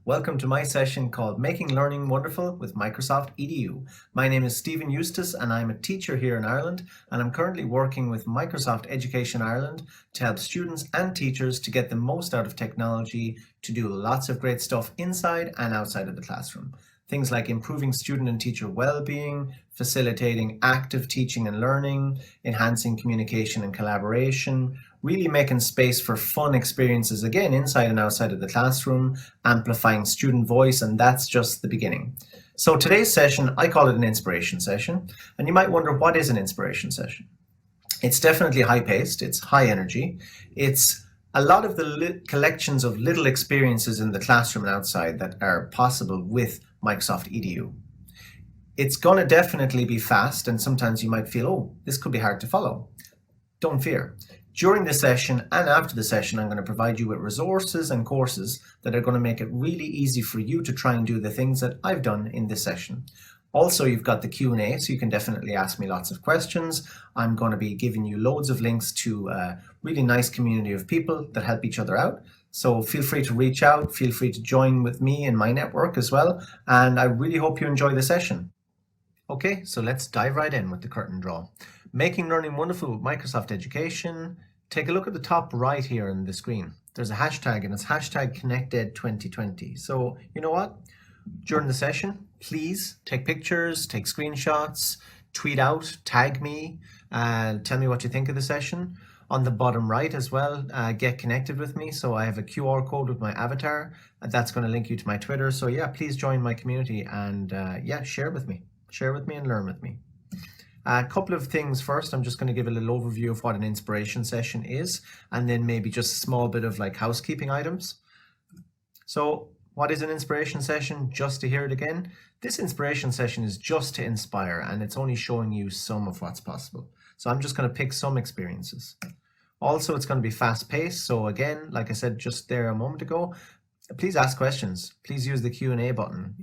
Welcome to my session called Making Learning Wonderful with Microsoft EDU. My name is Stephen Eustace and I'm a teacher here in Ireland, and I'm currently working with Microsoft Education Ireland to help students and teachers to get the most out of technology to do lots of great stuff inside and outside of the classroom. Things like improving student and teacher well-being, facilitating active teaching and learning, enhancing communication and collaboration, really making space for fun experiences again inside and outside of the classroom, amplifying student voice, and that's just the beginning. So today's session, I call it an inspiration session, and you might wonder, what is an inspiration session? It's definitely high-paced, it's high energy, it's a lot of the collections of little experiences in the classroom and outside that are possible with Microsoft EDU. It's going to definitely be fast, and sometimes you might feel, oh, this could be hard to follow. Don't fear. During the session and after the session, I'm going to provide you with resources and courses that are going to make it really easy for you to try and do the things that I've done in this session. Also, you've got the Q&A, so you can definitely ask me lots of questions. I'm going to be giving you loads of links to a really nice community of people that help each other out. So feel free to reach out, feel free to join with me in my network as well, and I really hope you enjoy the session. Okay, so let's dive right in with the curtain draw. Making learning wonderful with Microsoft Education. Take a look at the top right here on the screen. There's a hashtag, and it's hashtag ConnectEd 2020. So you know what? During the session, please take pictures, take screenshots, tweet out, tag me, tell me what you think of the session. On the bottom right as well, get connected with me. So I have a QR code with my avatar, and that's going to link you to my Twitter. So yeah, please join my community and yeah, share with me. Share with me and learn with me. A couple of things first. I'm just going to give a little overview of what an inspiration session is, and then maybe just a small bit of like housekeeping items. So what is an inspiration session? Just to hear it again, this inspiration session is just to inspire, and it's only showing you some of what's possible. So I'm just going to pick some experiences. Also, it's going to be fast paced. So again, like I said just there a moment ago, please ask questions. Please use the Q&A button.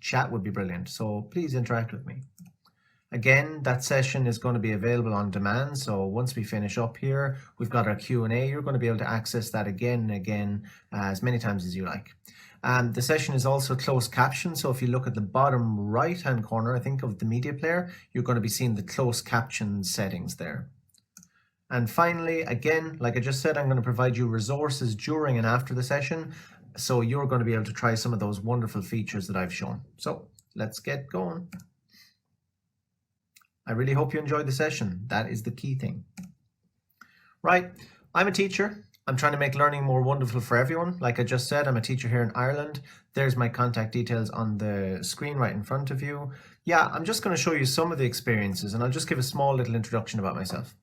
Chat would be brilliant. So please interact with me. Again, that session is going to be available on demand. So once we finish up here, we've got our Q&A. You're going to be able to access that again and again as many times as you like. The session is also closed caption. So if you look at the bottom right-hand corner, I think, of the media player, you're going to be seeing the closed caption settings there. And finally, again, like I just said, I'm going to provide you resources during and after the session. So you're going to be able to try some of those wonderful features that I've shown. So let's get going. I really hope you enjoyed the session. That is the key thing. Right, I'm a teacher. I'm trying to make learning more wonderful for everyone. Like I just said, I'm a teacher here in Ireland. There's my contact details on the screen right in front of you. Yeah, I'm just going to show you some of the experiences, and I'll just give a small little introduction about myself.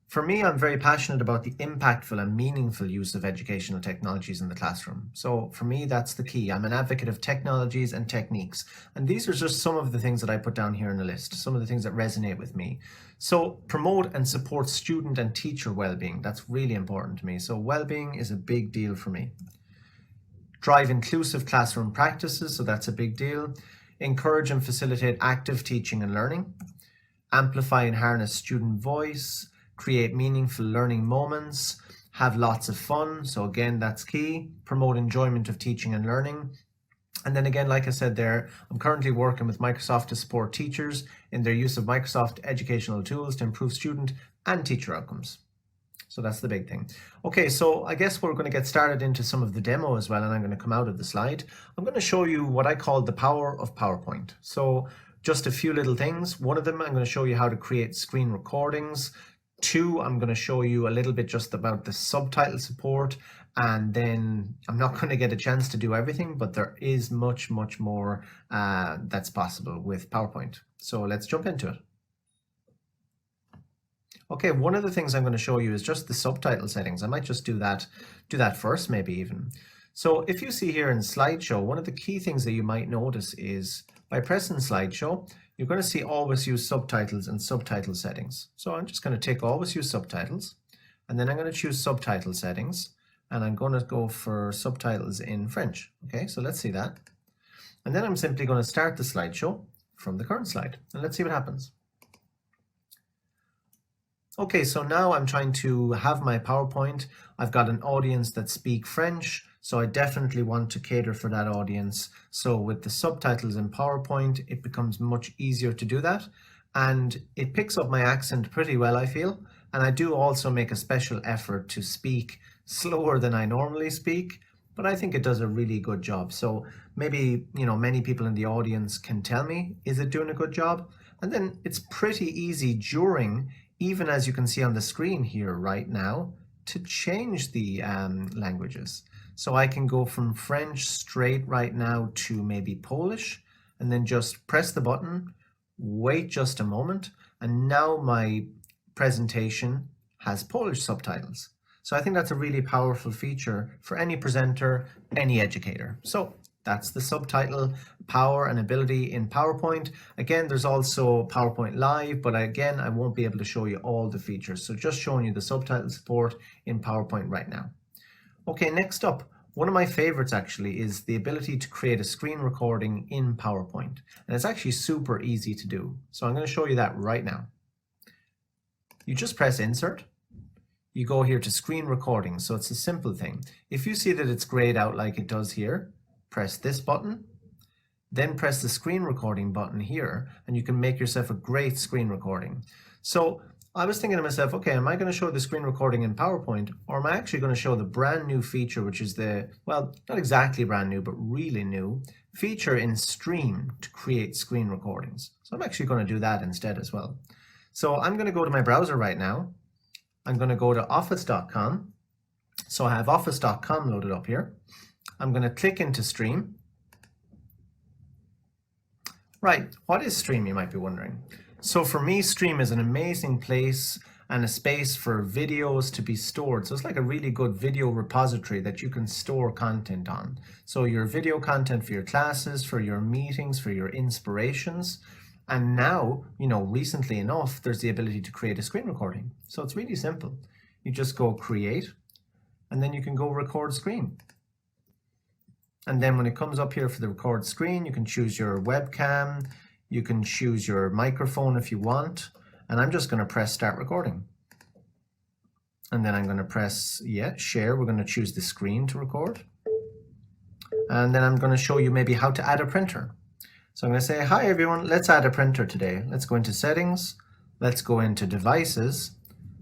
For me, I'm very passionate about the impactful and meaningful use of educational technologies in the classroom. So for me, that's the key. I'm an advocate of technologies and techniques. And these are just some of the things that I put down here in the list, some of the things that resonate with me. So promote and support student and teacher well-being. That's really important to me. So well-being is a big deal for me. Drive inclusive classroom practices. So that's a big deal. Encourage and facilitate active teaching and learning. Amplify and harness student voice. Create meaningful learning moments, have lots of fun. So again, that's key. Promote enjoyment of teaching and learning. And then again, like I said there, I'm currently working with Microsoft to support teachers in their use of Microsoft educational tools to improve student and teacher outcomes. So that's the big thing. Okay, so I guess we're going to get started into some of the demo as well, and I'm going to come out of the slide. I'm going to show you what I call the power of PowerPoint. So just a few little things. One of them, I'm going to show you how to create screen recordings. Two, I'm going to show you a little bit just about the subtitle support, and then I'm not going to get a chance to do everything, but there is much more that's possible with PowerPoint. So let's jump into it. Okay, one of the things I'm going to show you is just the subtitle settings. I might just do that first, maybe even. So if you see here in slideshow, one of the key things that you might notice is by pressing slideshow, you're going to see always use subtitles and subtitle settings. So I'm just going to tick always use subtitles, and then I'm going to choose subtitle settings, and I'm going to go for subtitles in French. Okay, so let's see that. And then I'm simply going to start the slideshow from the current slide, and let's see what happens. Okay, so now I'm trying to have my PowerPoint. I've got an audience that speak French, So I definitely want to cater for that audience. So with the subtitles in PowerPoint, it becomes much easier to do that. And it picks up my accent pretty well, I feel. And I do also make a special effort to speak slower than I normally speak, but I think it does a really good job. So maybe, many people in the audience can tell me, is it doing a good job? And then it's pretty easy during, even as you can see on the screen here right now, to change the languages. So I can go from French straight right now to maybe Polish, and then just press the button, wait just a moment, and now my presentation has Polish subtitles. So I think that's a really powerful feature for any presenter, any educator. So that's the subtitle power and ability in PowerPoint. Again, there's also PowerPoint Live, but again, I won't be able to show you all the features. So just showing you the subtitle support in PowerPoint right now. Okay, next up, one of my favorites actually is the ability to create a screen recording in PowerPoint. And it's actually super easy to do. So I'm going to show you that right now. You just press Insert. You go here to Screen Recording. So it's a simple thing. If you see that it's grayed out like it does here, press this button, then press the Screen Recording button here, and you can make yourself a great screen recording. So I was thinking to myself, okay, am I going to show the screen recording in PowerPoint, or am I actually going to show the brand new feature, which is the, well, not exactly brand new, but really new feature in Stream to create screen recordings. So I'm actually going to do that instead as well. So I'm going to go to my browser right now. I'm going to go to office.com. So I have office.com loaded up here. I'm going to click into Stream. Right, what is Stream, you might be wondering? So for me, Stream is an amazing place and a space for videos to be stored. So it's like a really good video repository that you can store content on. So your video content for your classes, for your meetings, for your inspirations. And now, recently enough, there's the ability to create a screen recording. So it's really simple. You just go create, and then you can go record screen. And then when it comes up here for the record screen, you can choose your webcam, you can choose your microphone if you want, and I'm just going to press start recording. And then I'm going to press, share. We're going to choose the screen to record. And then I'm going to show you maybe how to add a printer. So I'm going to say, hi everyone, let's add a printer today. Let's go into settings, let's go into devices,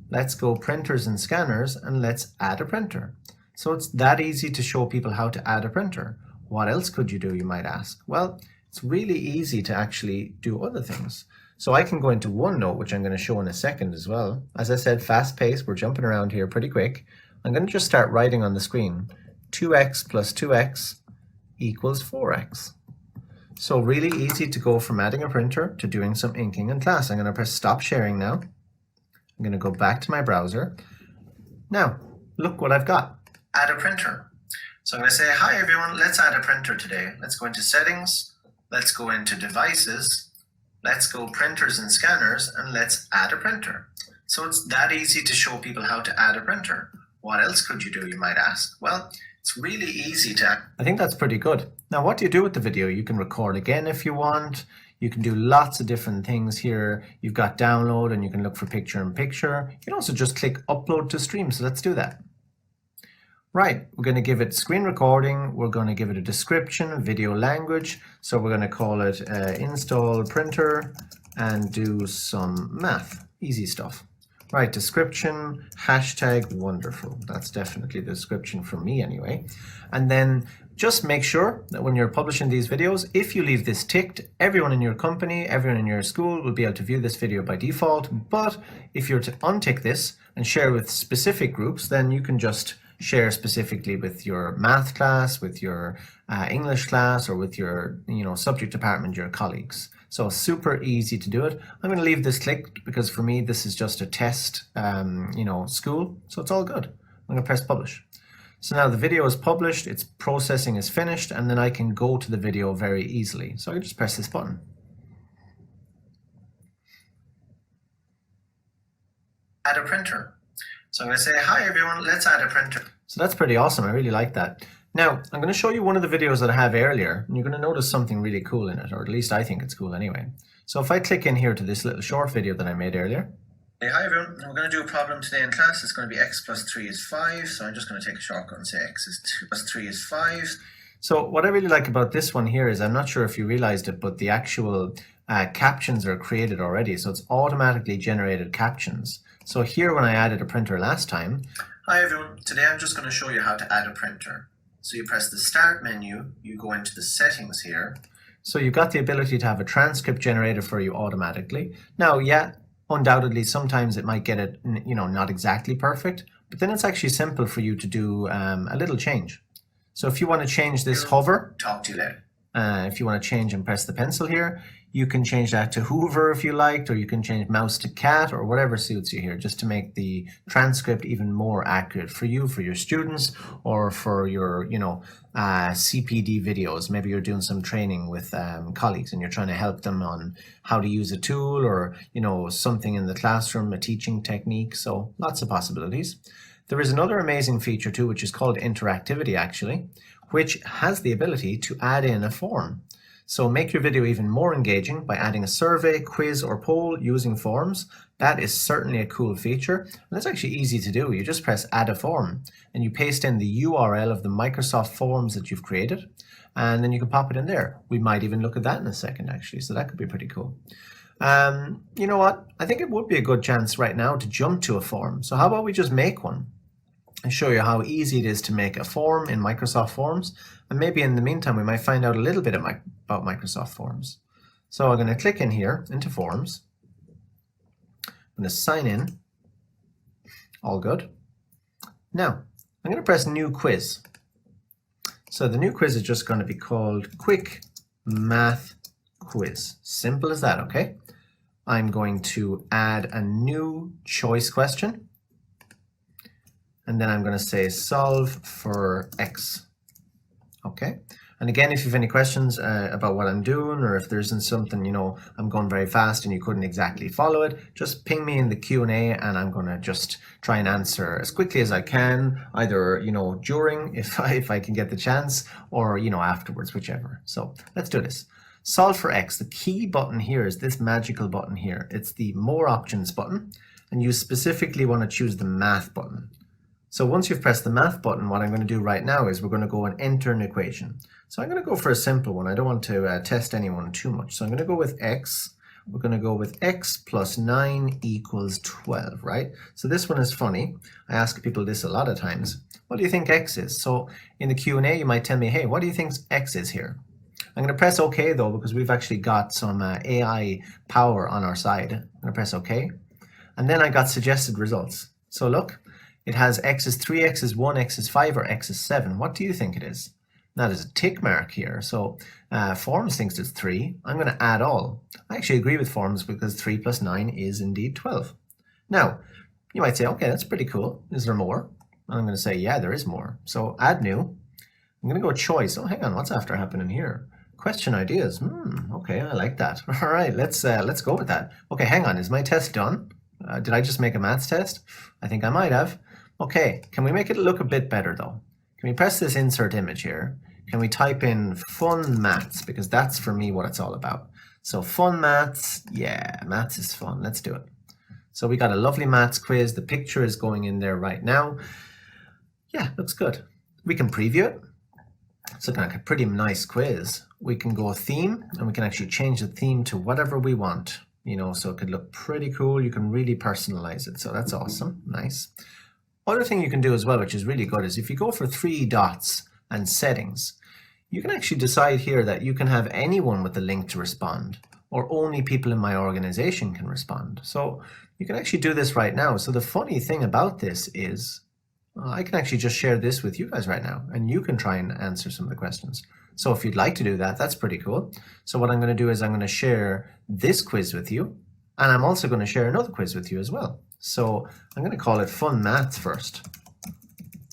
let's go printers and scanners, and let's add a printer. So it's that easy to show people how to add a printer. What else could you do, you might ask? Well, it's really easy to actually do other things. So I can go into OneNote, which I'm going to show in a second as well. As I said, fast paced, we're jumping around here pretty quick. I'm going to just start writing on the screen. 2x plus 2x equals 4x. So really easy to go from adding a printer to doing some inking in class. I'm going to press stop sharing now. I'm going to go back to my browser. Now, look what I've got. Add a printer. So I'm going to say, hi everyone, let's add a printer today. Let's go into settings, let's go into devices, let's go printers and scanners, and let's add a printer. So it's that easy to show people how to add a printer. What else could you do, you might ask? Well, it's really easy to... I think that's pretty good. Now, what do you do with the video? You can record again if you want. You can do lots of different things here. You've got download, and you can look for picture in picture. You can also just click upload to stream. So let's do that. Right, we're going to give it screen recording. We're going to give it a description, video language. So we're going to call it install printer and do some math. Easy stuff. Right, description, hashtag wonderful. That's definitely the description for me anyway. And then just make sure that when you're publishing these videos, if you leave this ticked, everyone in your company, everyone in your school will be able to view this video by default. But if you're to untick this and share with specific groups, then you can just share specifically with your math class, with your English class, or with your subject department, your colleagues. So super easy to do it. I'm going to leave this clicked because for me this is just a test school, so it's all good. I'm going to press publish. So now the video is published, its processing is finished, and then I can go to the video very easily. So I can just press this button. Add a printer. So I'm going to say, hi everyone, let's add a printer. So that's pretty awesome. I really like that. Now, I'm going to show you one of the videos that I have earlier, and you're going to notice something really cool in it, or at least I think it's cool anyway. So if I click in here to this little short video that I made earlier, Hey, hi everyone. We're going to do a problem today in class. It's going to be x plus 3 is 5. So I'm just going to take a shortcut and say x is 2 plus 3 is 5. So what I really like about this one here is, I'm not sure if you realized it, but the actual captions are created already. So it's automatically generated captions. So here when I added a printer last time. Hi everyone. Today I'm just going to show you how to add a printer. So you press the Start menu, you go into the settings here. So you've got the ability to have a transcript generated for you automatically. Now, yeah, undoubtedly, sometimes it might get it, not exactly perfect, but then it's actually simple for you to do a little change. So if you want to change this hover, talk to you later. If you want to change and press the pencil here, you can change that to Hoover if you liked, or you can change mouse to cat, or whatever suits you here, just to make the transcript even more accurate for you, for your students, or for your, CPD videos. Maybe you're doing some training with colleagues and you're trying to help them on how to use a tool, or, something in the classroom, a teaching technique. So lots of possibilities. There is another amazing feature too, which is called interactivity actually, which has the ability to add in a form. So make your video even more engaging by adding a survey, quiz, or poll using forms. That is certainly a cool feature, and it's actually easy to do. You just press add a form and you paste in the URL of the Microsoft forms that you've created, and then you can pop it in there. We might even look at that in a second actually, so that could be pretty cool. You know what? I think it would be a good chance right now to jump to a form. So how about we just make one and show you how easy it is to make a form in Microsoft Forms, and maybe in the meantime we might find out a little bit about Microsoft Forms. So I'm going to click in here into Forms. I'm going to sign in. All good. Now I'm going to press New Quiz. So the new quiz is just going to be called Quick Math Quiz. Simple as that, okay? I'm going to add a new choice question. And then I'm going to say solve for X. Okay. And again, if you have any questions about what I'm doing, or if there isn't something, I'm going very fast and you couldn't exactly follow it, just ping me in the Q&A and I'm going to just try and answer as quickly as I can, either, during, if I can get the chance, or, afterwards, whichever. So let's do this. Solve for X. The key button here is this magical button here. It's the More Options button, and you specifically want to choose the Math button. So once you've pressed the Math button, what I'm going to do right now is we're going to go and enter an equation. So I'm going to go for a simple one. I don't want to test anyone too much. So I'm going to go with X. We're going to go with X plus 9 equals 12, right? So this one is funny. I ask people this a lot of times. What do you think X is? So in the Q&A, you might tell me, hey, what do you think X is here? I'm going to press OK though, because we've actually got some AI power on our side. I'm going to press OK. And then I got suggested results. So look. It has X is 3, X is 1, X is 5, or X is 7. What do you think it is? Now there's a tick mark here. So Forms thinks it's 3. I'm going to add all. I actually agree with Forms because 3 plus 9 is indeed 12. Now, you might say, okay, that's pretty cool. Is there more? And I'm going to say, yeah, there is more. So add new. I'm going to go choice. Oh, hang on, what's after happening here? Question ideas. Okay, I like that. All right, let's go with that. Okay, hang on, is my test done? Did I just make a maths test? I think I might have. Okay, can we make it look a bit better though? Can we press this insert image here? Can we type in fun maths? Because that's for me what it's all about. So fun maths, yeah, maths is fun. Let's do it. So we got a lovely maths quiz. The picture is going in there right now. Yeah, looks good. We can preview it. It's looking like a pretty nice quiz. We can go theme, and we can actually change the theme to whatever we want. So it could look pretty cool. You can really personalize it. So that's awesome. Nice. Other thing you can do as well, which is really good, is if you go for 3 dots and settings, you can actually decide here that you can have anyone with the link to respond, or only people in my organization can respond. So you can actually do this right now. So the funny thing about this is I can actually just share this with you guys right now, and you can try and answer some of the questions. So if you'd like to do that, that's pretty cool. So what I'm going to do is I'm going to share this quiz with you, and I'm also going to share another quiz with you as well. So I'm going to call it Fun Maths first.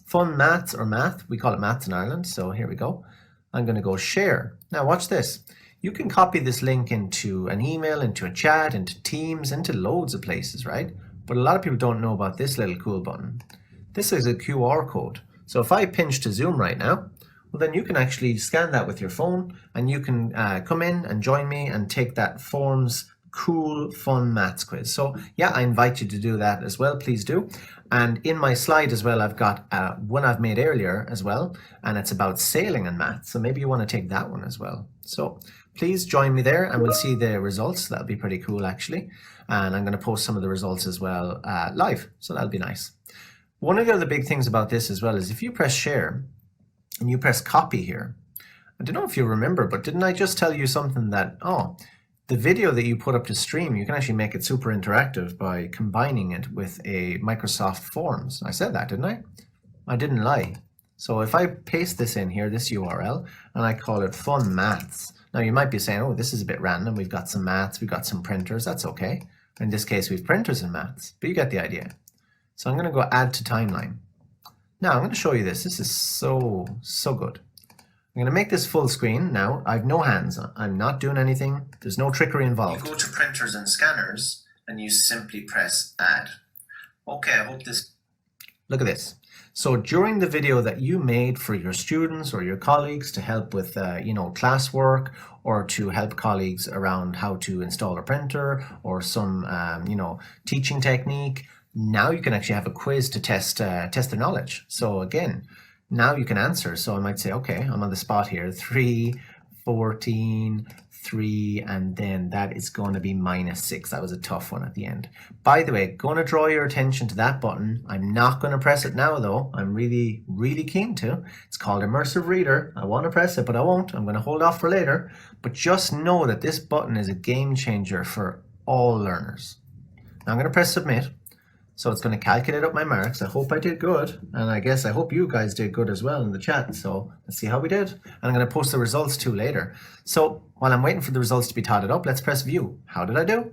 Fun Maths, or Math, we call it Maths in Ireland. So here we go. I'm going to go share. Now watch this. You can copy this link into an email, into a chat, into Teams, into loads of places, right? But a lot of people don't know about this little cool button. This is a QR code. So if I pinch to Zoom right now, well, then you can actually scan that with your phone, and you can come in and join me and take that Forms cool, fun maths quiz. So yeah, I invite you to do that as well. Please do. And in my slide as well, I've got one I've made earlier as well, and it's about sailing and maths. So maybe you want to take that one as well. So please join me there and we'll see the results. That'll be pretty cool actually. And I'm going to post some of the results as well live. So that'll be nice. One of the other big things about this as well is if you press share and you press copy here, I don't know if you remember, but didn't I just tell you something that, the video that you put up to stream, you can actually make it super interactive by combining it with a Microsoft Forms. I said that, didn't I? I didn't lie. So if I paste this in here, this URL, and I call it Fun Maths. Now you might be saying, oh, this is a bit random. We've got some maths, we've got some printers. That's okay. In this case, we've printers and maths, but you get the idea. So I'm going to go add to timeline. Now I'm going to show you this. This is so good. I'm going to make this full screen. Now I've no hands. I'm not doing anything. There's no trickery involved. You go to printers and scanners and you simply press add. Okay, I hope this... Look at this. So during the video that you made for your students or your colleagues to help with classwork, or to help colleagues around how to install a printer or some teaching technique, now you can actually have a quiz to test their knowledge. So again, now you can answer. So I might say, okay, I'm on the spot here, 3, 14, 3, and then that is going to be -6. That was a tough one at the end. By the way, going to draw your attention to that button. I'm not going to press it now though. I'm really, really keen to. It's called Immersive Reader. I want to press it, but I won't. I'm going to hold off for later. But just know that this button is a game changer for all learners. Now I'm going to press submit. So it's going to calculate up my marks. I hope I did good. And I hope you guys did good as well in the chat. So let's see how we did. And I'm going to post the results too later. So while I'm waiting for the results to be totted up, let's press view. How did I do?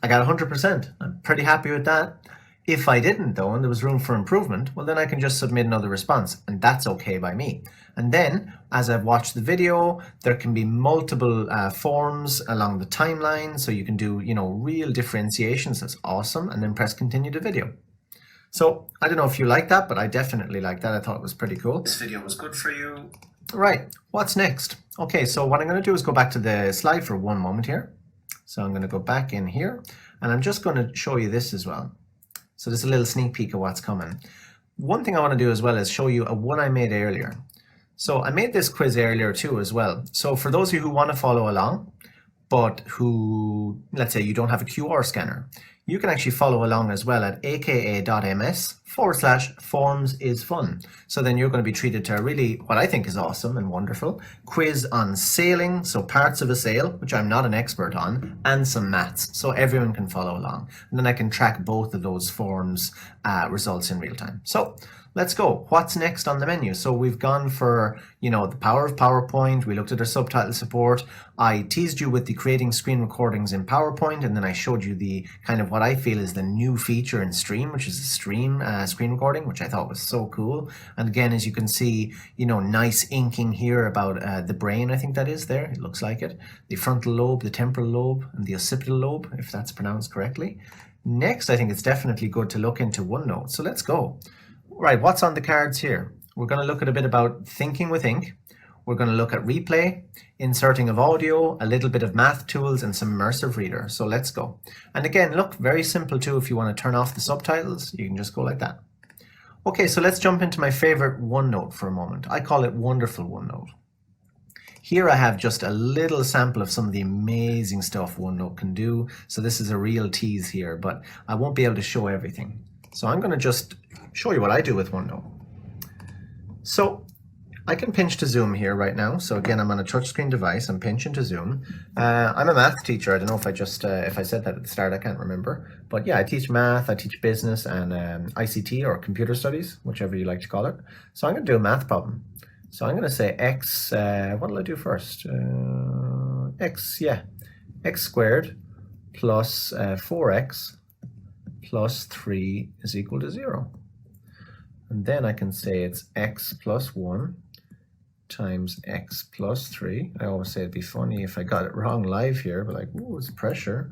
I got 100%. I'm pretty happy with that. If I didn't though, and there was room for improvement, well then I can just submit another response, and that's okay by me. And then as I've watched the video, there can be multiple forms along the timeline, so you can do real differentiations. That's awesome. And then press continue to video. So I don't know if you like that, but I definitely like that. I thought it was pretty cool. This video was good for you. Right, what's next? Okay, so what I'm going to do is go back to the slide for one moment here. So I'm going to go back in here, and I'm just going to show you this as well. So there's a little sneak peek of what's coming. One thing I want to do as well is show you a one I made earlier. So I made this quiz earlier too as well. So for those of you who want to follow along, but who, let's say you don't have a QR scanner, you can actually follow along as well at aka.ms/formsisfun. So then you're going to be treated to a really, what I think is awesome and wonderful, quiz on sailing, so parts of a sail, which I'm not an expert on, and some maths, so everyone can follow along. And then I can track both of those forms results in real time. So let's go. What's next on the menu? So we've gone for, the power of PowerPoint. We looked at our subtitle support. I teased you with the creating screen recordings in PowerPoint, and then I showed you the kind of what I feel is the new feature in Stream, which is a stream screen recording, which I thought was so cool. And again, as you can see, nice inking here about the brain, I think that is there. It looks like it. The frontal lobe, the temporal lobe, and the occipital lobe, if that's pronounced correctly. Next, I think it's definitely good to look into OneNote. So let's go. Right, what's on the cards here? We're going to look at a bit about thinking with ink. We're going to look at replay, inserting of audio, a little bit of math tools, and some Immersive Reader. So let's go. And again, look, very simple too. If you want to turn off the subtitles, you can just go like that. Okay, so let's jump into my favorite OneNote for a moment. I call it Wonderful OneNote. Here I have just a little sample of some of the amazing stuff OneNote can do. So this is a real tease here, but I won't be able to show everything. So I'm going to just show you what I do with OneNote. So I can pinch to zoom here right now. So again, I'm on a touchscreen device. I'm pinching to zoom. I'm a math teacher. I don't know if I said that at the start. I can't remember. But yeah, I teach math. I teach business and ICT or computer studies, whichever you like to call it. So I'm going to do a math problem. So I'm going to say x. What will I do first? X squared plus 4x plus 3 is equal to 0. And then I can say it's x plus 1 times x plus 3. I always say it'd be funny if I got it wrong live here, but like, ooh, it's pressure.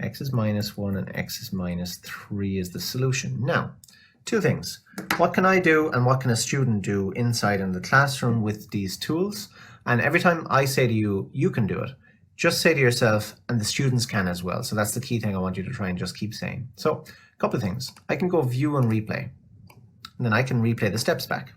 X is minus 1 and x is minus 3 is the solution. Now, two things. What can I do and what can a student do inside in the classroom with these tools? And every time I say to you, you can do it, just say to yourself, and the students can as well. So that's the key thing I want you to try and just keep saying. So a couple of things. I can go view and replay, and then I can replay the steps back.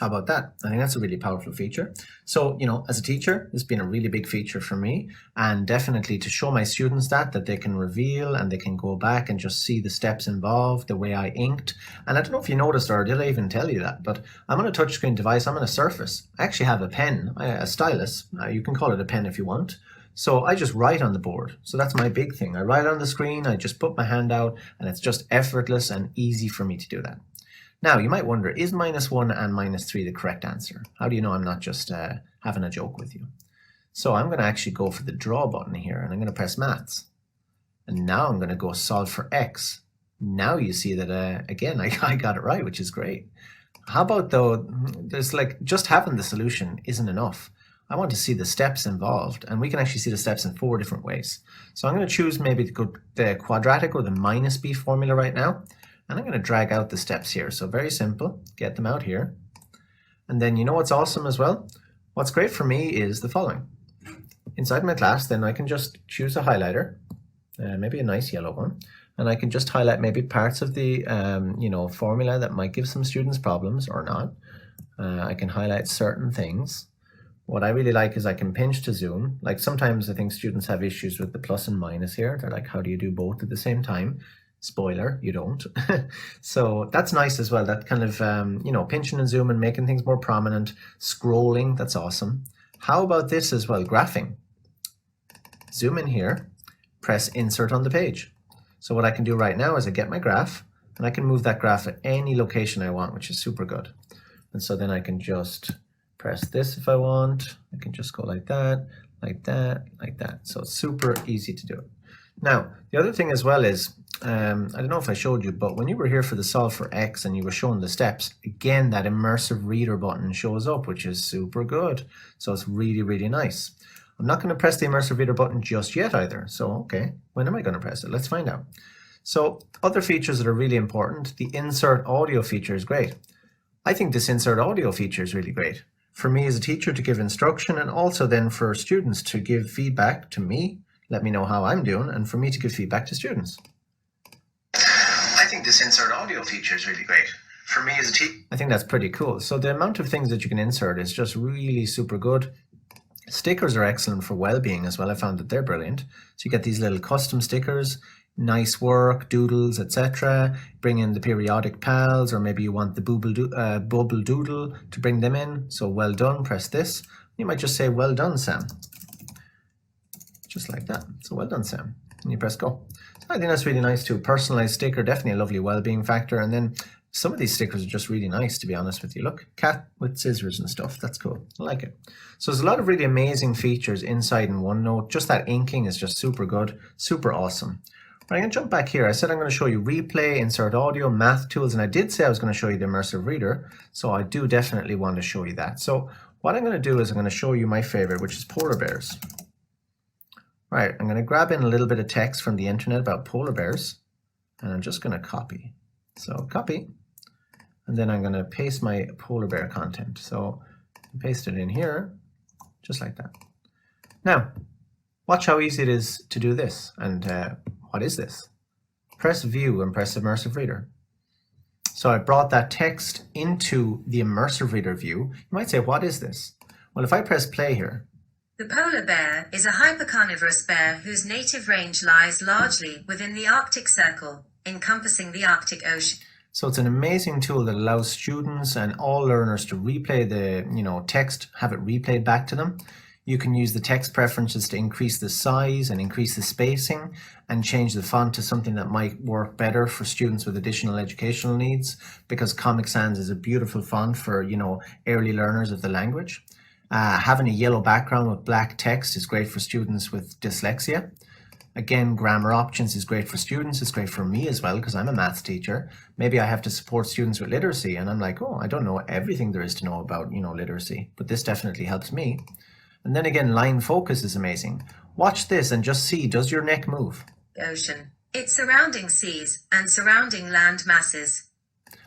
How about that? I think that's a really powerful feature. So, as a teacher, it's been a really big feature for me, and definitely to show my students that they can reveal and they can go back and just see the steps involved, the way I inked. And I don't know if you noticed, or did I even tell you that, but I'm on a touchscreen device, I'm on a Surface. I actually have a pen, a stylus. You can call it a pen if you want. So I just write on the board. So that's my big thing. I write on the screen, I just put my hand out, and it's just effortless and easy for me to do that. Now, you might wonder, is -1 and -3 the correct answer? How do you know I'm not just having a joke with you? So I'm going to actually go for the draw button here, and I'm going to press maths. And now I'm going to go solve for x. Now you see that, again, I got it right, which is great. How about though, there's just having the solution isn't enough. I want to see the steps involved, and we can actually see the steps in 4 different ways. So I'm going to choose maybe the quadratic or the -b formula right now. And I'm going to drag out the steps here. So very simple, get them out here. And then you know what's awesome as well? What's great for me is the following. Inside my class, then I can just choose a highlighter, maybe a nice yellow one, and I can just highlight maybe parts of the formula that might give some students problems or not. I can highlight certain things. What I really like is I can pinch to zoom. Like sometimes I think students have issues with the plus and minus here. They're like, how do you do both at the same time? Spoiler, you don't. So that's nice as well. That kind of, pinching and zooming, making things more prominent, scrolling, that's awesome. How about this as well, graphing? Zoom in here, press insert on the page. So what I can do right now is I get my graph, and I can move that graph at any location I want, which is super good. And so then I can just press this if I want. I can just go like that, like that, like that. So it's super easy to do it. Now, the other thing as well is, I don't know if I showed you, but when you were here for the solve for X and you were showing the steps, again, that Immersive Reader button shows up, which is super good. So it's really, really nice. I'm not going to press the Immersive Reader button just yet either. So, okay, when am I going to press it? Let's find out. So other features that are really important, the insert audio feature is great. I think this insert audio feature is really great. For me as a teacher to give instruction, and also then for students to give feedback to me, let me know how I'm doing, and for me to give feedback to students. I think this insert audio feature is really great. For me as a teacher, I think that's pretty cool. So the amount of things that you can insert is just really super good. Stickers are excellent for well-being as well. I found that they're brilliant. So you get these little custom stickers, nice work, doodles, etc. Bring in the periodic pals, or maybe you want the bubble doodle to bring them in. So well done, press this. You might just say, well done, Sam. Just like that. So well done, Sam. And you press go. So I think that's really nice too. Personalized sticker, definitely a lovely well-being factor. And then some of these stickers are just really nice, to be honest with you. Look, cat with scissors and stuff. That's cool. I like it. So there's a lot of really amazing features inside in OneNote. Just that inking is just super good, super awesome. Right, I'm going to jump back here. I said I'm going to show you replay, insert audio, math tools, and I did say I was going to show you the Immersive Reader. So I do definitely want to show you that. So what I'm going to do is I'm going to show you my favorite, which is polar bears. Right, I'm going to grab in a little bit of text from the internet about polar bears, and I'm just going to copy. So copy, and then I'm going to paste my polar bear content. So paste it in here, just like that. Now, watch how easy it is to do this. And what is this? Press View and press Immersive Reader. So I brought that text into the Immersive Reader view. You might say, what is this? Well, if I press play here, the polar bear is a hypercarnivorous bear whose native range lies largely within the Arctic Circle, encompassing the Arctic Ocean. So it's an amazing tool that allows students and all learners to replay the text, have it replayed back to them. You can use the text preferences to increase the size and increase the spacing and change the font to something that might work better for students with additional educational needs, because Comic Sans is a beautiful font for early learners of the language. Having a yellow background with black text is great for students with dyslexia. Again, grammar options is great for students. It's great for me as well, because I'm a maths teacher. Maybe I have to support students with literacy, and I'm like, oh, I don't know everything there is to know about literacy, but this definitely helps me. And then again, line focus is amazing. Watch this and just see, does your neck move? Ocean, its surrounding seas and surrounding land masses.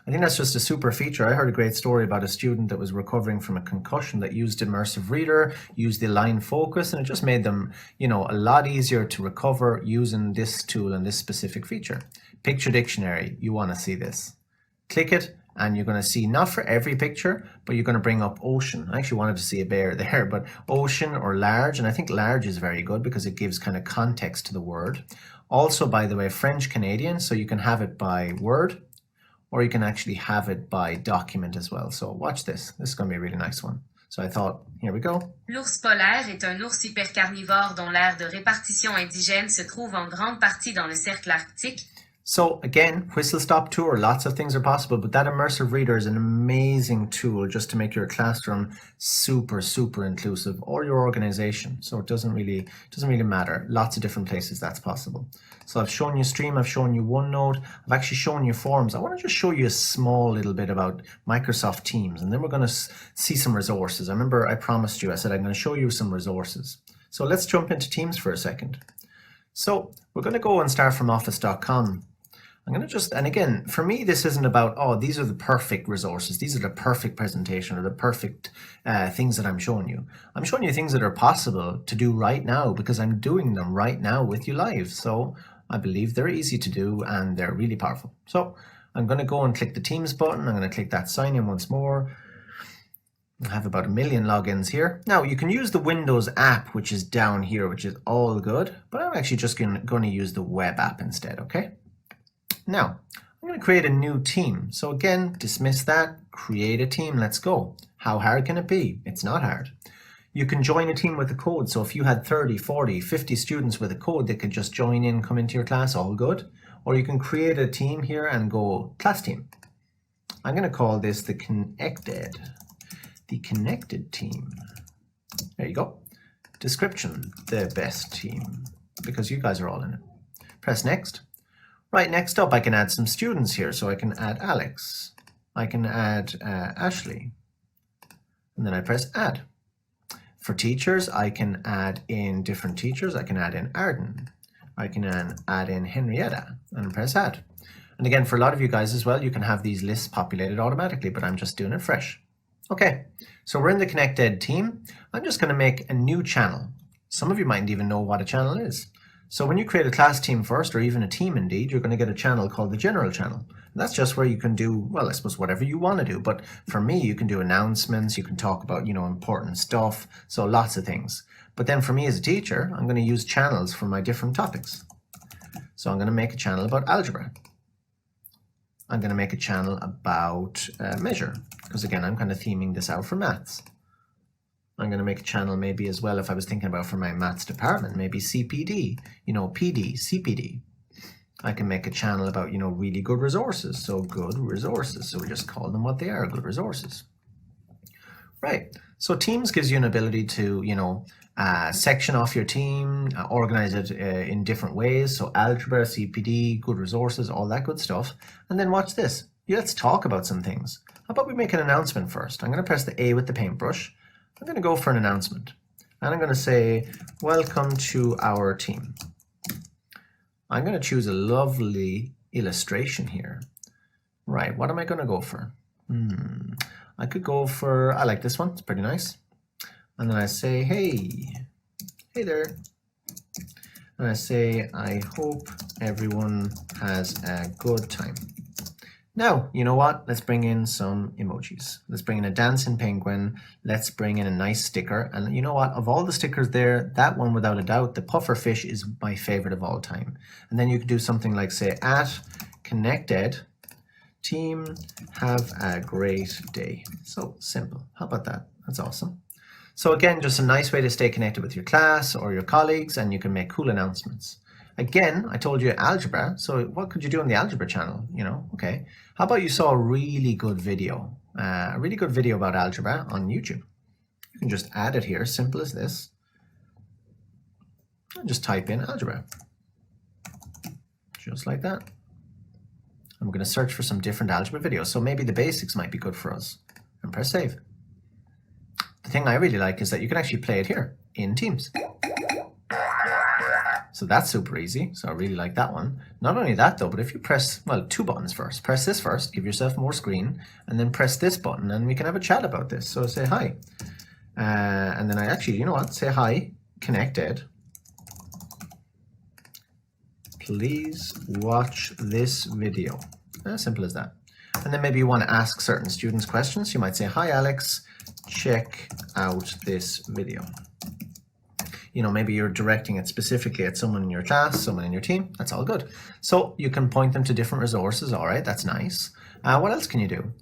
I think that's just a super feature. I heard a great story about a student that was recovering from a concussion that used Immersive Reader, used the line focus, and it just made them, a lot easier to recover using this tool and this specific feature. Picture dictionary, you want to see this. Click it, and you're going to see, not for every picture, but you're going to bring up ocean. I actually wanted to see a bear there, but ocean or large, and I think large is very good because it gives kind of context to the word. Also, by the way, French Canadian, so you can have it by word, or you can actually have it by document as well. So watch this. This is going to be a really nice one. So I thought, here we go. L'ours polaire est un ours hypercarnivore dont l'aire de répartition indigène se trouve en grande partie dans le cercle arctique. So again, Whistlestop tour, lots of things are possible, but that Immersive Reader is an amazing tool just to make your classroom super, super inclusive, or your organization. So it doesn't really matter. Lots of different places that's possible. So I've shown you Stream, I've shown you OneNote, I've actually shown you Forms. I want to just show you a small little bit about Microsoft Teams, and then we're going to see some resources. I remember I promised you, I said I'm going to show you some resources. So let's jump into Teams for a second. So we're going to go and start from office.com. I'm going to and again, for me, this isn't about, oh, these are the perfect resources. These are the perfect presentation or the perfect things that I'm showing you. I'm showing you things that are possible to do right now because I'm doing them right now with you live. So I believe they're easy to do and they're really powerful. So I'm going to go and click the Teams button. I'm going to click that sign in once more. I have about 1 million logins here. Now you can use the Windows app, which is down here, which is all good, but I'm actually just going to use the web app instead, okay? Now, I'm going to create a new team. So again, dismiss that, create a team, let's go. How hard can it be? It's not hard. You can join a team with a code. So if you had 30, 40, 50 students with a code, they could just join in, come into your class, all good. Or you can create a team here and go class team. I'm going to call this the ConnectEd, the connected team. There you go. Description, the best team, because you guys are all in it. Press next. Right, next up, I can add some students here. So I can add Alex. I can add Ashley. And then I press add. For teachers, I can add in different teachers. I can add in Arden. I can add in Henrietta and press add. And again, for a lot of you guys as well, you can have these lists populated automatically, but I'm just doing it fresh. Okay, so we're in the ConnectEd team. I'm just going to make a new channel. Some of you might even know what a channel is. So when you create a class team first, or even a team indeed, you're going to get a channel called the general channel. And that's just where you can do, well, I suppose whatever you want to do. But for me, you can do announcements, you can talk about, important stuff. So lots of things. But then for me as a teacher, I'm going to use channels for my different topics. So I'm going to make a channel about algebra. I'm going to make a channel about measure, because again, I'm kind of theming this out for maths. I'm going to make a channel maybe as well if I was thinking about for my maths department, maybe CPD, PD, CPD. I can make a channel about, really good resources. So good resources. So we just call them what they are, good resources. Right. So Teams gives you an ability to, section off your team, organize it in different ways. So algebra, CPD, good resources, all that good stuff. And then watch this. Let's talk about some things. How about we make an announcement first? I'm going to press the A with the paintbrush. I'm going to go for an announcement. And I'm going to say, welcome to our team. I'm going to choose a lovely illustration here. Right, what am I going to go for? I could go for, I like this one, it's pretty nice. And then I say, hey there. And I say, I hope everyone has a good time. Now, you know what? Let's bring in some emojis. Let's bring in a dancing penguin. Let's bring in a nice sticker. And you know what? Of all the stickers there, that one without a doubt, the puffer fish is my favorite of all time. And then you could do something like say, at ConnectEd team, have a great day. So simple. How about that? That's awesome. So again, just a nice way to stay connected with your class or your colleagues, and you can make cool announcements. Again, I told you algebra, so what could you do on the algebra channel? Okay. How about you saw a really good video about algebra on YouTube? You can just add it here, simple as this. And just type in algebra. Just like that. And we're going to search for some different algebra videos. So maybe the basics might be good for us. And press save. The thing I really like is that you can actually play it here in Teams. So that's super easy. So I really like that one. Not only that though, but if you press, well, 2 buttons first. Press this first, give yourself more screen, and then press this button and we can have a chat about this. So say hi. And then I actually, you know what, say hi, ConnectEd. Please watch this video. As simple as that. And then maybe you want to ask certain students questions. You might say, hi Alex, check out this video. You know, maybe you're directing it specifically at someone in your class, someone in your team. That's all good. So you can point them to different resources. All right, that's nice. What else can you do?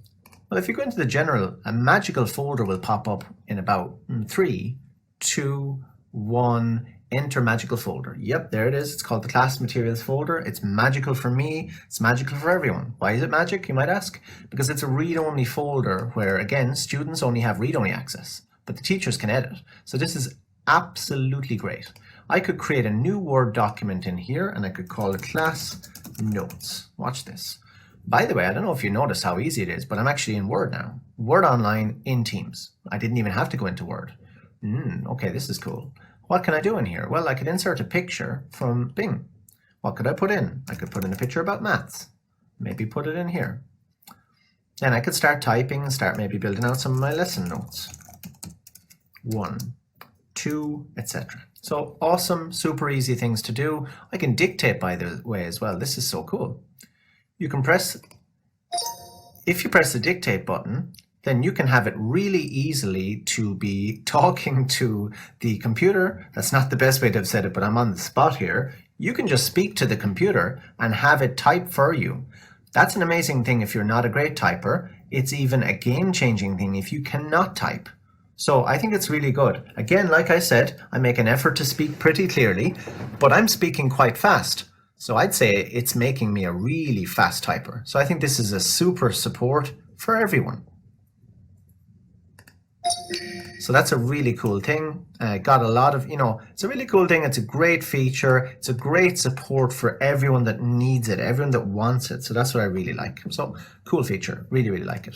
Well, if you go into the general, a magical folder will pop up in about 3, 2, 1, enter magical folder. Yep, there it is. It's called the class materials folder. It's magical for me. It's magical for everyone. Why is it magic, you might ask? Because it's a read-only folder where, again, students only have read-only access, but the teachers can edit. So this is absolutely great. I could create a new Word document in here and I could call it class notes. Watch this. By the way, I don't know if you noticed how easy it is, but I'm actually in Word now. Word Online in Teams. I didn't even have to go into Word. Okay, this is cool. What can I do in here? Well, I could insert a picture from Bing. What could I put in? I could put in a picture about maths. Maybe put it in here. Then I could start typing and start maybe building out some of my lesson notes. 1, 2, etc. So awesome, super easy things to do. I can dictate, by the way, as well. This is so cool. You can if you press the dictate button, then you can have it really easily to be talking to the computer. That's not the best way to have said it, but I'm on the spot here. You can just speak to the computer and have it type for you. That's an amazing thing if you're not a great typer. It's even a game-changing thing if you cannot type. So I think it's really good. Again, like I said, I make an effort to speak pretty clearly, but I'm speaking quite fast. So I'd say it's making me a really fast typer. So I think this is a super support for everyone. So that's a really cool thing. Got a lot of, it's a really cool thing. It's a great feature. It's a great support for everyone that needs it, everyone that wants it. So that's what I really like. So cool feature. Really, really like it.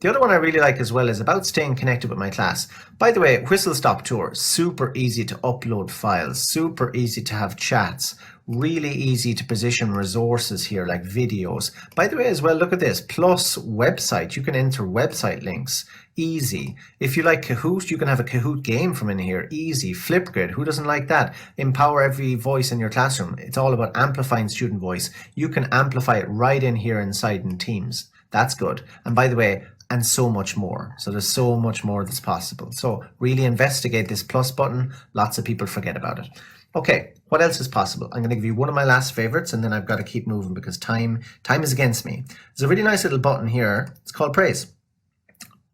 The other one I really like as well is about staying connected with my class. By the way, Whistlestop Tour, super easy to upload files, super easy to have chats, really easy to position resources here like videos. By the way as well, look at this, plus website. You can enter website links, easy. If you like Kahoot, you can have a Kahoot game from in here, easy. Flipgrid, who doesn't like that? Empower every voice in your classroom. It's all about amplifying student voice. You can amplify it right in here inside in Teams. That's good. And by the way, and so much more. So there's so much more that's possible. So really investigate this plus button. Lots of people forget about it. Okay, what else is possible? I'm going to give you one of my last favorites and then I've got to keep moving because time is against me. There's a really nice little button here. It's called praise.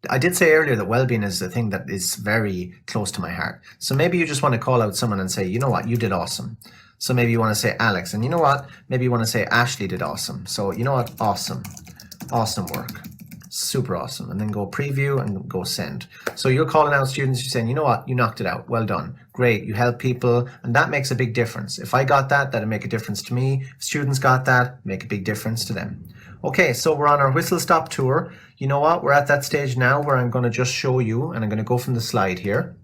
I did say earlier that well-being is a thing that is very close to my heart. So maybe you just want to call out someone and say, you know what, you did awesome. So maybe you want to say Alex, and you know what, maybe you want to say Ashley did awesome. So you know what, awesome, awesome work. Super awesome. And then go preview and go send. So you're calling out students, you're saying, you know what, you knocked it out. Well done. Great. You help people. And that makes a big difference. If I got that, that'd make a difference to me. If students got that, make a big difference to them. Okay, so we're on our Whistlestop tour. You know what? We're at that stage now where I'm going to just show you, and I'm going to go from the slide here.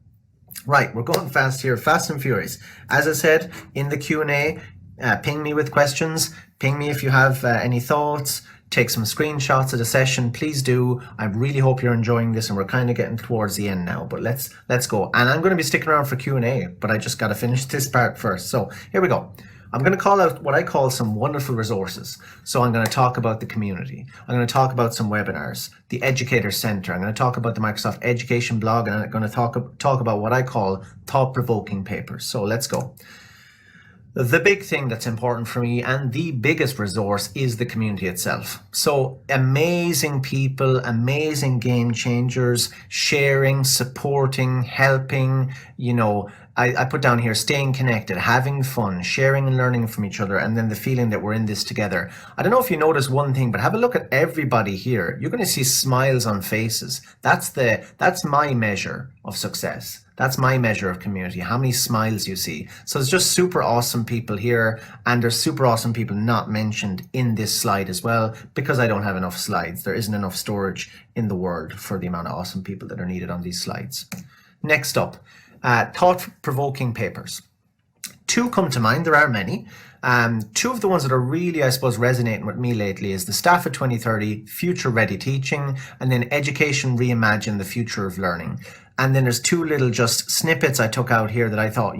Right, we're going fast here, fast and furious. As I said, in the Q&A, ping me with questions. Ping me if you have any thoughts. Take some screenshots of the session, please do. I really hope you're enjoying this, and we're kind of getting towards the end now, but let's go. And I'm going to be sticking around for Q&A, but I just got to finish this part first. So here we go. I'm going to call out what I call some wonderful resources. So I'm going to talk about the community. I'm going to talk about some webinars, the Educator Center. I'm going to talk about the Microsoft Education blog, and I'm going to talk about what I call thought-provoking papers. So let's go. The big thing that's important for me and the biggest resource is the community itself. So amazing people, amazing game changers, sharing, supporting, helping, I put down here, staying connected, having fun, sharing and learning from each other, and then the feeling that we're in this together. I don't know if you notice one thing, but have a look at everybody here. You're going to see smiles on faces. That's my measure of success. That's my measure of community, how many smiles you see. So there's just super awesome people here, and there's super awesome people not mentioned in this slide as well, because I don't have enough slides. There isn't enough storage in the world for the amount of awesome people that are needed on these slides. Next up, thought-provoking papers. Two come to mind. There are many. Two of the ones that are really, I suppose, resonating with me lately is the Staff at 2030, Future Ready Teaching, and then Education Reimagine, the Future of Learning. And then there's two little just snippets I took out here that I thought,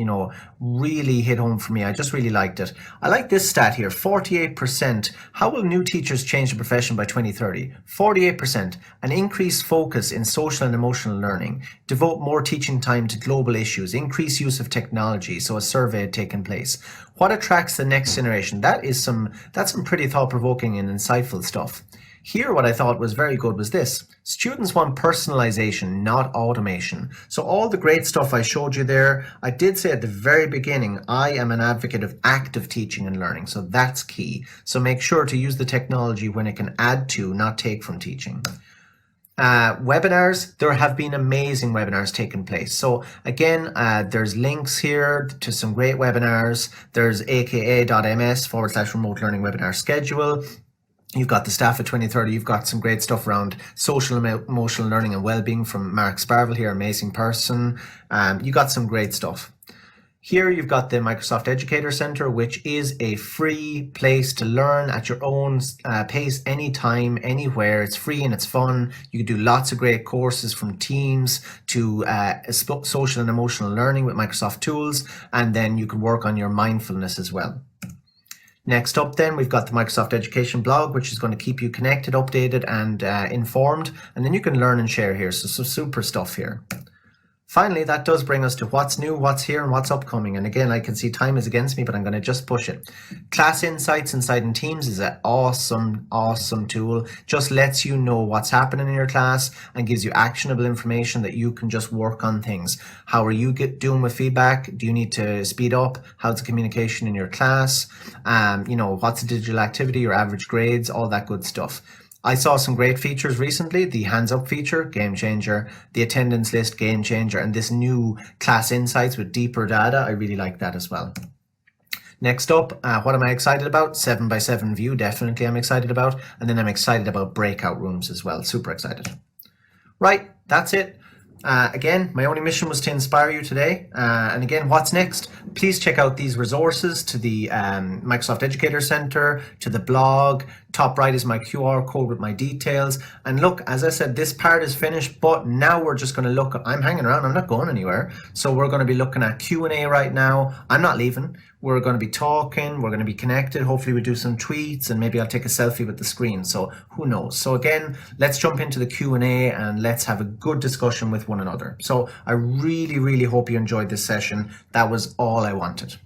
really hit home for me. I just really liked it. I like this stat here, 48%. How will new teachers change the profession by 2030? 48%. An increased focus in social and emotional learning. Devote more teaching time to global issues. Increase use of technology. So a survey had taken place. What attracts the next generation? That's some pretty thought-provoking and insightful stuff. Here, what I thought was very good was this. Students want personalization, not automation. So all the great stuff I showed you there, I did say at the very beginning, I am an advocate of active teaching and learning. So that's key. So make sure to use the technology when it can add to, not take from teaching. Webinars, there have been amazing webinars taking place. So again, there's links here to some great webinars. There's aka.ms/remote learning webinar schedule. You've got the Staff at 2030. You've got some great stuff around social and emotional learning and well-being from Mark Sparvel here, amazing person. You got some great stuff. Here you've got the Microsoft Educator Center, which is a free place to learn at your own pace, anytime, anywhere. It's free and it's fun. You can do lots of great courses from Teams to social and emotional learning with Microsoft tools, and then you can work on your mindfulness as well. Next up then, we've got the Microsoft Education blog, which is going to keep you connected, updated and informed. And then you can learn and share here. So some super stuff here. Finally, that does bring us to what's new, what's here, and what's upcoming. And again, I can see time is against me, but I'm going to just push it. Class Insights inside in Teams is an awesome, awesome tool. Just lets you know what's happening in your class and gives you actionable information that you can just work on things. How are you doing with feedback? Do you need to speed up? How's the communication in your class? What's the digital activity, your average grades, all that good stuff. I saw some great features recently, the hands up feature, game changer, the attendance list, game changer, and this new Class Insights with deeper data. I really like that as well. Next up, what am I excited about? 7x7 view, definitely I'm excited about. And then I'm excited about breakout rooms as well, super excited. Right, that's it. Again, my only mission was to inspire you today. And again, what's next? Please check out these resources to the Microsoft Educator Center, to the blog. Top right is my QR code with my details. And look, as I said, this part is finished, but now we're just going to look. I'm hanging around. I'm not going anywhere. So we're going to be looking at Q&A right now. I'm not leaving. We're going to be talking. We're going to be connected. Hopefully we do some tweets and maybe I'll take a selfie with the screen. So who knows? So again, let's jump into the Q&A and let's have a good discussion with one another. So I really, really hope you enjoyed this session. That was all I wanted.